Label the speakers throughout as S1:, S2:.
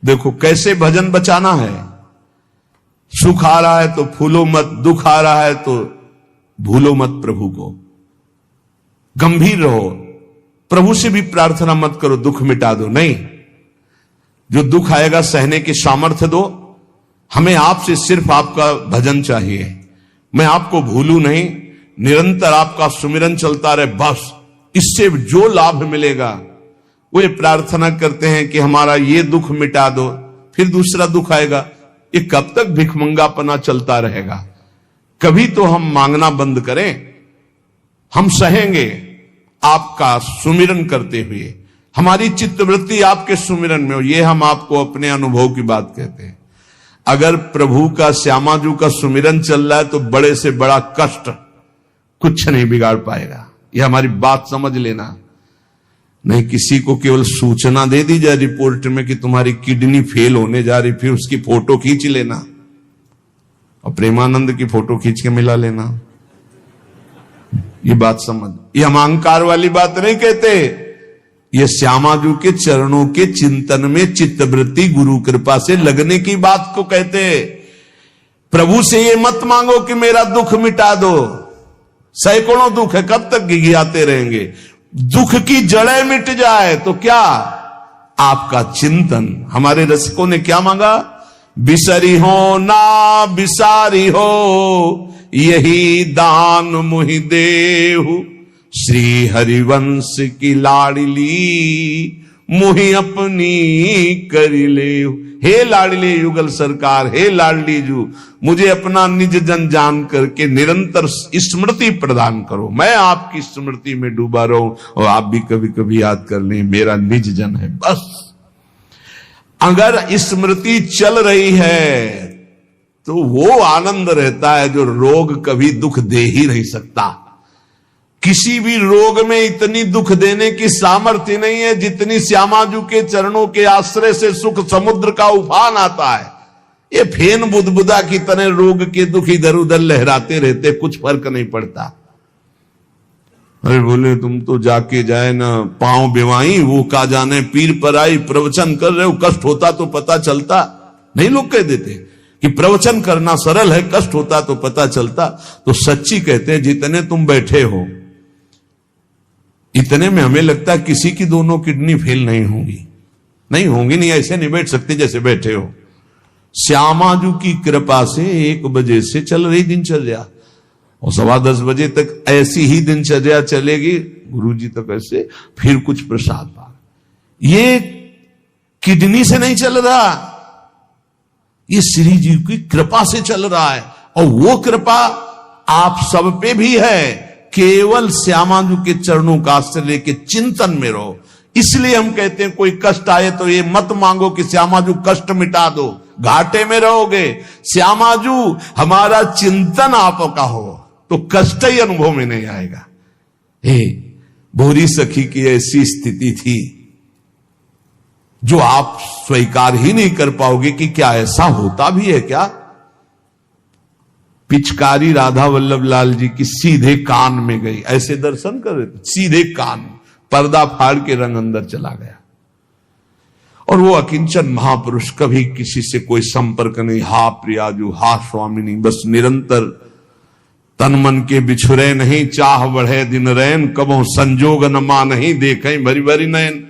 S1: देखो कैसे भजन बचाना है। सुख आ रहा है तो फूलो मत, दुख आ रहा है तो भूलो मत प्रभु को। गंभीर रहो, प्रभु से भी प्रार्थना मत करो दुख मिटा दो, नहीं। जो दुख आएगा सहने की सामर्थ्य दो। हमें आपसे सिर्फ आपका भजन चाहिए, मैं आपको भूलू नहीं, निरंतर आपका सुमिरन चलता रहे, बस। इससे जो लाभ मिलेगा वो ये प्रार्थना करते हैं कि हमारा ये दुख मिटा दो, फिर दूसरा दुख आएगा। ये कब तक भिखमंगापना चलता रहेगा? कभी तो हम मांगना बंद करें। हम सहेंगे आपका सुमिरन करते हुए, हमारी चित्तवृत्ति आपके सुमिरन में हो। ये हम आपको अपने अनुभव की बात कहते हैं। अगर प्रभु का, श्यामाजू का सुमिरन चल रहा है तो बड़े से बड़ा कष्ट कुछ नहीं बिगाड़ पाएगा। यह हमारी बात समझ लेना। नहीं किसी को केवल सूचना दे दी जाए रिपोर्ट में कि तुम्हारी किडनी फेल होने जा रही, फिर उसकी फोटो खींच लेना और प्रेमानंद की फोटो खींच के मिला लेना। ये बात समझ, ये हम अहंकार वाली बात नहीं कहते। ये श्यामाजू के चरणों के चिंतन में चित्तवृत्ति गुरु कृपा से लगने की बात को कहते। प्रभु से ये मत मांगो कि मेरा दुख मिटा दो। सैकड़ों दुख है, कब तक गिघियाते रहेंगे? दुख की जड़ें मिट जाए तो क्या? आपका चिंतन। हमारे रसिकों ने क्या मांगा? बिसरी हो ना बिसारी हो, यही दान मुहि देहु। श्री हरिवंश की लाडली मुहि अपनी करी ले। हे लाडली युगल सरकार, हे लाडली जू, मुझे अपना निज जन जान करके निरंतर स्मृति प्रदान करो। मैं आपकी स्मृति में डूबा रहूं और आप भी कभी कभी याद कर लें मेरा निज जन है, बस। अगर स्मृति चल रही है तो वो आनंद रहता है जो रोग कभी दुख दे ही नहीं सकता। किसी भी रोग में इतनी दुख देने की सामर्थ्य नहीं है जितनी श्यामाजू के चरणों के आश्रय से सुख समुद्र का उफान आता है। ये फेन बुदबुदा की तरह रोग के दुख इधर उधर लहराते रहते, कुछ फर्क नहीं पड़ता। अरे बोले तुम तो जाके जाए ना पांव बेवाई, वो का जाने पीर पर आई, प्रवचन कर रहे हो, कष्ट होता तो पता चलता। नहीं लोग कह देते कि प्रवचन करना सरल है, कष्ट होता तो पता चलता। तो सच्ची कहते हैं जितने तुम बैठे हो इतने में हमें लगता है किसी की दोनों किडनी फेल नहीं होंगी। नहीं होंगी, नहीं ऐसे नहीं बैठ सकते जैसे बैठे हो। श्यामाजू की कृपा से 1 बजे से चल रही दिनचर्या और 10:15 बजे तक ऐसी ही दिनचर्या चलेगी, गुरुजी तक ऐसे, फिर कुछ प्रसाद पा। ये किडनी से नहीं चल रहा, ये श्री जी की कृपा से चल रहा है। और वो कृपा आप सब पे भी है। केवल श्यामाजू के चरणों का आश्रय लेके चिंतन में रहो। इसलिए हम कहते हैं कोई कष्ट आए तो ये मत मांगो कि श्यामाजू कष्ट मिटा दो, घाटे में रहोगे। श्यामाजू हमारा चिंतन आपका हो तो कष्ट ही अनुभव में नहीं आएगा। हे भोरी सखी की ऐसी स्थिति थी जो आप स्वीकार ही नहीं कर पाओगे कि क्या ऐसा होता भी है क्या। पिचकारी राधा वल्लभ लाल जी की सीधे कान में गई, ऐसे दर्शन कर रहे थे, सीधे कान, पर्दा फाड़ के रंग अंदर चला गया। और वो अकिंचन महापुरुष, कभी किसी से कोई संपर्क नहीं, हा प्रियाजू, हा स्वामिनी, बस निरंतर तन मन के बिछुरे नहीं, चाह बढ़े दिन रैन, कबो संजोग न मा नहीं, देखें भरी भरी नयन।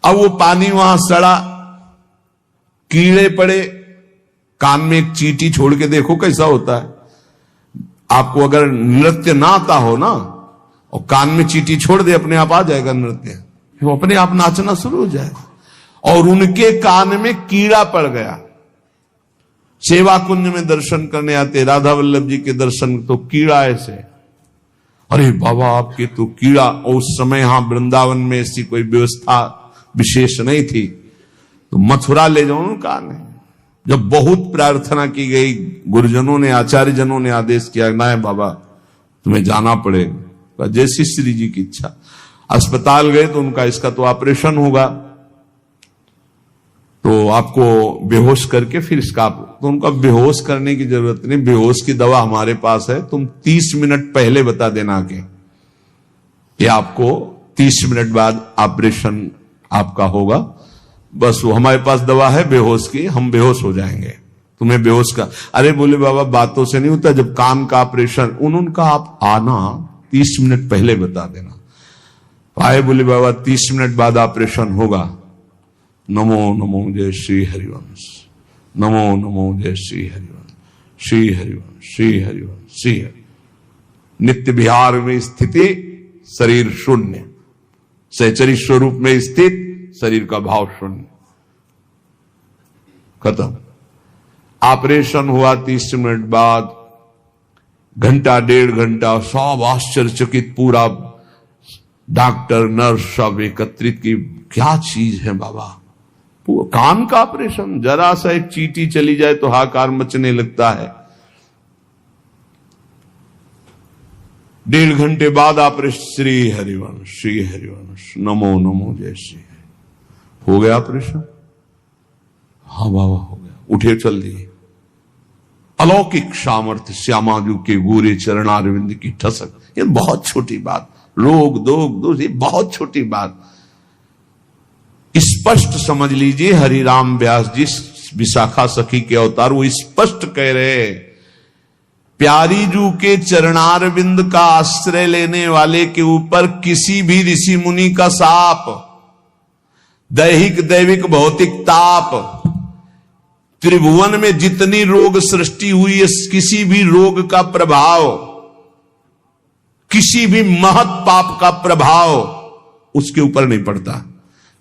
S1: अब वो पानी वहां सड़ा, कीड़े पड़े, कान में एक चींटी छोड़ के देखो कैसा होता है। आपको अगर नृत्य ना आता हो ना और कान में चींटी छोड़ दे, अपने आप आ जाएगा नृत्य, वो अपने आप नाचना शुरू हो जाएगा। और उनके कान में कीड़ा पड़ गया। सेवा कुंज में दर्शन करने आते राधा वल्लभ जी के दर्शन, तो कीड़ा ऐसे, अरे बाबा आपके तो कीड़ा। और उस समय यहां वृंदावन में ऐसी कोई व्यवस्था विशेष नहीं थी, तो मथुरा ले जाओ कान। जब बहुत प्रार्थना की गई, गुरुजनों ने, आचार्य जनों ने आदेश किया, ना बाबा तुम्हें जाना पड़ेगा, जैसी श्री जी की इच्छा। अस्पताल गए तो उनका इसका तो ऑपरेशन होगा, तो आपको बेहोश करके फिर इसका, तो उनका बेहोश करने की जरूरत नहीं, बेहोश की दवा हमारे पास है, तुम 30 मिनट पहले बता देना कि आपको 30 मिनट बाद ऑपरेशन आपका होगा, बस वो हमारे पास दवा है बेहोश की, हम बेहोश हो जाएंगे, तुम्हें बेहोश का। अरे बोले बाबा बातों से नहीं होता, जब कान का ऑपरेशन, उनका आप आना 30 मिनट पहले बता देना। आए बोले बाबा 30 मिनट बाद ऑपरेशन होगा। नमो नमो जय श्री हरिवंश, नमो नमो जय श्री हरिवंश, श्री हरिवंश, श्री हरिवंश, श्री हरि। नित्य विहार में स्थिति, शरीर शून्य, सहचरी स्वरूप में स्थित, शरीर का भाव शून्य, खत्म। ऑपरेशन हुआ 30 मिनट बाद, घंटा 1.5 घंटा सब आश्चर्यचकित, पूरा डॉक्टर नर्स सब एकत्रित की, क्या चीज है बाबा। कान का ऑपरेशन, जरा सा एक चींटी चली जाए तो हाहाकार मचने लगता है। 1.5 घंटे बाद ऑपरेशन, श्री हरिवंश, श्री हरिवंश, नमो नमो जय श्री हरि। हो गया ऑपरेशन? हाँ बाबा हो गया। उठे चल दिए। अलौकिक सामर्थ्य, श्यामाजू के गोरे चरणारविंद की ठसक। ये बहुत छोटी बात, रोग दोग दोष, ये बहुत छोटी बात। स्पष्ट समझ लीजिए, हरिराम व्यास जी विशाखा सखी के अवतार, वो स्पष्ट कह रहे, प्यारी जू के चरणारविंद का आश्रय लेने वाले के ऊपर किसी भी ऋषि मुनि का शाप, दैहिक दैविक भौतिक ताप, त्रिभुवन में जितनी रोग सृष्टि हुई है, किसी भी रोग का प्रभाव, किसी भी महत पाप का प्रभाव उसके ऊपर नहीं पड़ता।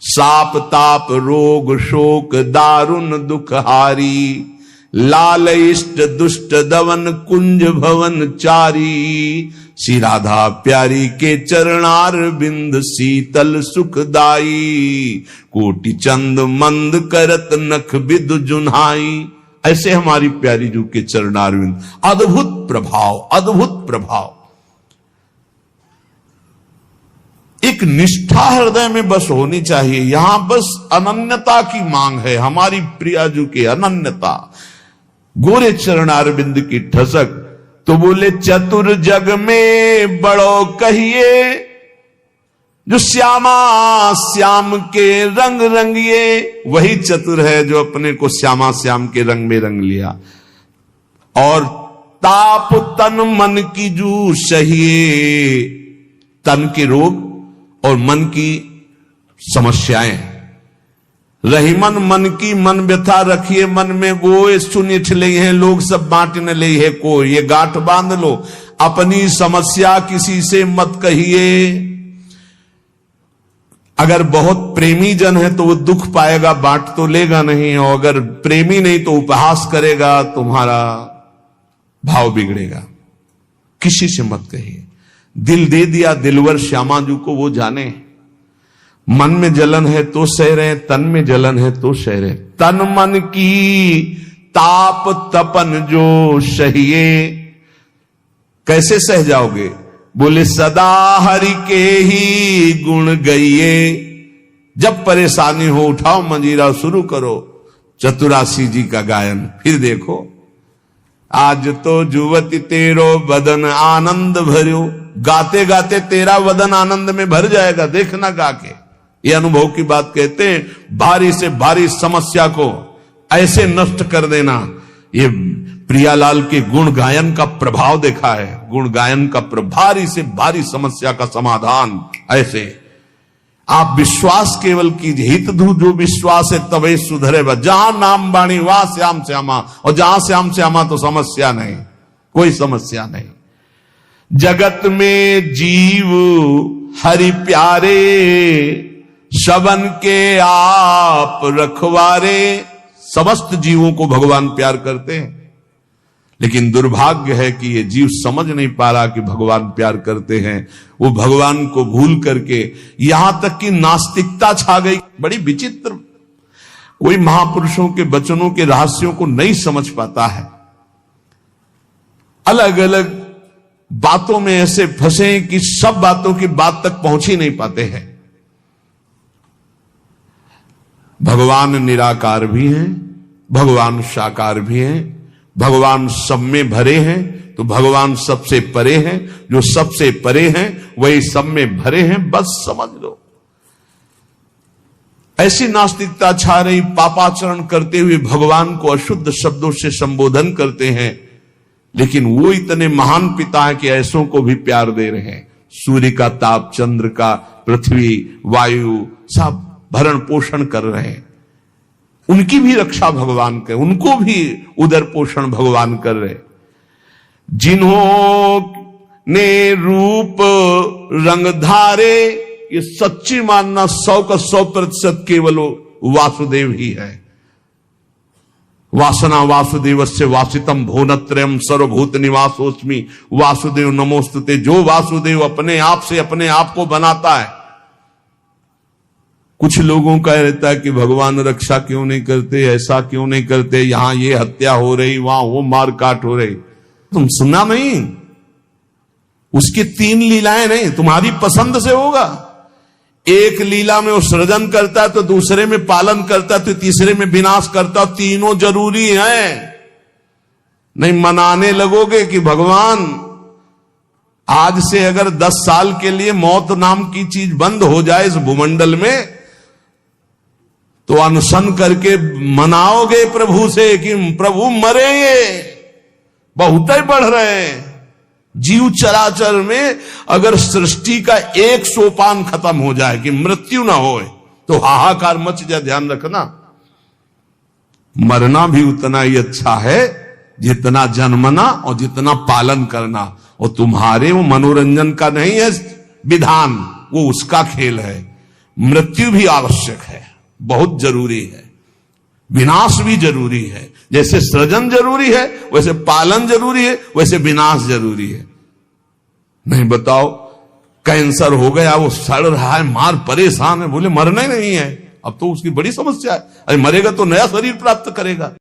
S1: साप ताप रोग शोक दारुण दुखहारी, लाल इष्ट दुष्ट दवन कुंज भवन चारी, श्री राधा प्यारी के चरणार बिंद शीतल सुखदाई, कोटि चंद मंद करत नख बिद जुन्हाई। ऐसे हमारी प्यारी जू के चरणार बिंद, अद्भुत प्रभाव, अद्भुत प्रभाव। एक निष्ठा हृदय में बस होनी चाहिए। यहां बस अनन्यता की मांग है, हमारी प्रियाजू की अनन्यता, गोरे चरणारविंद की ठसक। तो बोले चतुर जग में बड़ो कहिए, जो श्यामा श्याम के रंग रंगिए। वही चतुर है जो अपने को श्यामा श्याम के रंग में रंग लिया। और ताप तन मन की जू सहिए, तन के रोग और मन की समस्याएं। रहीमन मन की मन व्यथा रखिए मन में, गोए सुनिठ ले हैं लोग सब बांट न ले है को। ये गांठ बांध लो, अपनी समस्या किसी से मत कहिए। अगर बहुत प्रेमी जन है तो वो दुख पाएगा, बांट तो लेगा नहीं। और अगर प्रेमी नहीं तो उपहास करेगा, तुम्हारा भाव बिगड़ेगा। किसी से मत कहिए। दिल दे दिया दिलवर श्यामाजू को, वो जाने। मन में जलन है तो सह रहे, तन में जलन है तो सह रहे। तन मन की ताप तपन जो सहिए। कैसे सह जाओगे? बोले सदा हरि के ही गुण गइए। जब परेशानी हो उठाओ मंजीरा, शुरू करो चतुरासी जी का गायन। फिर देखो, आज तो जुवती तेरो बदन आनंद भर्यो। गाते गाते तेरा वदन आनंद में भर जाएगा, देखना गा के। ये अनुभव की बात कहते हैं। भारी से भारी समस्या को ऐसे नष्ट कर देना, ये प्रियालाल के गुण गायन का प्रभाव देखा है। गुण गायन का भारी से भारी समस्या का समाधान ऐसे। आप विश्वास केवल कीजिए, हित धू जो विश्वास है तबे सुधरे। जहां नाम बाणी वहां श्याम श्यामा, और जहां श्याम श्यामा तो समस्या नहीं, कोई समस्या नहीं। जगत में जीव हरि प्यारे, सबन के आप रखवारे। समस्त जीवों को भगवान प्यार करते हैं, लेकिन दुर्भाग्य है कि ये जीव समझ नहीं पा रहा कि भगवान प्यार करते हैं। वो भगवान को भूल करके यहां तक कि नास्तिकता छा गई। बड़ी विचित्र, कोई महापुरुषों के वचनों के रहस्यों को नहीं समझ पाता है। अलग अलग बातों में ऐसे फंसे कि सब बातों की बात तक पहुंच ही नहीं पाते हैं। भगवान निराकार भी हैं, भगवान साकार भी हैं, भगवान सब में भरे हैं, तो भगवान सबसे परे हैं। जो सबसे परे हैं वही सब में भरे हैं, बस समझ लो। ऐसी नास्तिकता छा रही, पापाचरण करते हुए भगवान को अशुद्ध शब्दों से संबोधन करते हैं, लेकिन वो इतने महान पिता हैं कि ऐसों को भी प्यार दे रहे हैं। सूर्य का ताप, चंद्र का, पृथ्वी, वायु, सब भरण पोषण कर रहे हैं। उनकी भी रक्षा भगवान कर, उनको भी उदर पोषण भगवान कर रहे। जिन्होंने रूप रंग धारे, ये सच्ची मानना 100 का 100% केवल वासुदेव ही है। वासना वासुदेवस्य वासितम भुवनत्रयम् सर्वभूत निवासोस्मि वासुदेव नमोस्तुते। जो वासुदेव अपने आप से अपने आप को बनाता है। कुछ लोगों का रहता है कि भगवान रक्षा क्यों नहीं करते, ऐसा क्यों नहीं करते, यहां ये हत्या हो रही, वहां वो मारकाट हो रही। तुम सुना नहीं, उसकी 3 लीलाएं नहीं, तुम्हारी पसंद से होगा। एक लीला में वो सृजन करता है, तो दूसरे में पालन करता है, तो तीसरे में विनाश करता है। तीनों जरूरी हैं। नहीं मनाने लगोगे कि भगवान आज से अगर 10 साल के लिए मौत नाम की चीज बंद हो जाए इस भूमंडल में, तो अनशन करके मनाओगे प्रभु से कि प्रभु मरेंगे, बहुत ही बढ़ रहे हैं। जीव चराचर में अगर सृष्टि का एक सोपान खत्म हो जाए कि मृत्यु ना हो, तो हाहाकार मच जाए। ध्यान रखना, मरना भी उतना ही अच्छा है जितना जन्मना और जितना पालन करना। और तुम्हारे वो मनोरंजन का नहीं है विधान, वो उसका खेल है। मृत्यु भी आवश्यक है, बहुत जरूरी है। विनाश भी जरूरी है। जैसे सृजन जरूरी है, वैसे पालन जरूरी है, वैसे विनाश जरूरी है। नहीं बताओ, कैंसर हो गया, वो सड़ रहा है, मार परेशान है, बोले मरना ही नहीं है। अब तो उसकी बड़ी समस्या है। अरे मरेगा तो नया शरीर प्राप्त करेगा।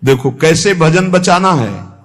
S1: देखो कैसे भजन बचाना है।